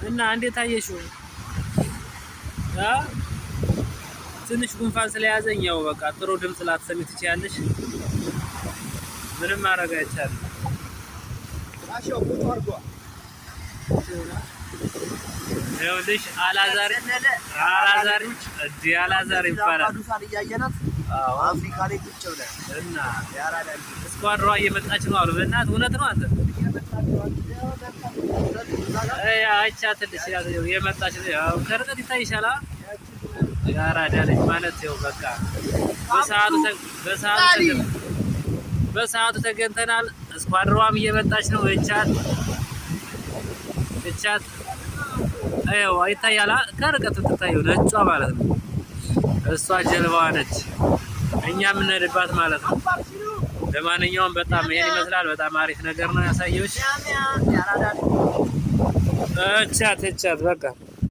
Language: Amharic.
እና እንዴት አየሽው? ትንሽ ጉንፋን ስለያዘኝ ያው በቃ ጥሩ ድምጽ ላትሰሚ ትችያለሽ። ምንም ማድረግ አይቻልም። ይኸውልሽ አላዛር ይባላል። አፍሪካ ላይ ቁጭ ብለን እና ስኳድሯ እየመጣች ነው አሉ። በእናትህ እውነት ነው አንተ? አይቻትልሽ የመጣች ነው። ያው ከርቀት ይታይሻል። ያራዳ ልጅ ማለት ያው በቃ በሰዓቱ ተገንተናል። ስኳድሯም እየመጣች ነው። እቻት አይው አይታያላ። ከርቀት ትታየው ነጯ ማለት ነው። እሷ ጀልባዋ ነች፣ እኛ የምንሄድባት ማለት ነው። ለማንኛውም በጣም ይሄን ይመስላል። በጣም አሪፍ ነገር ነው ያሳየሁሽ። እቻት በቃ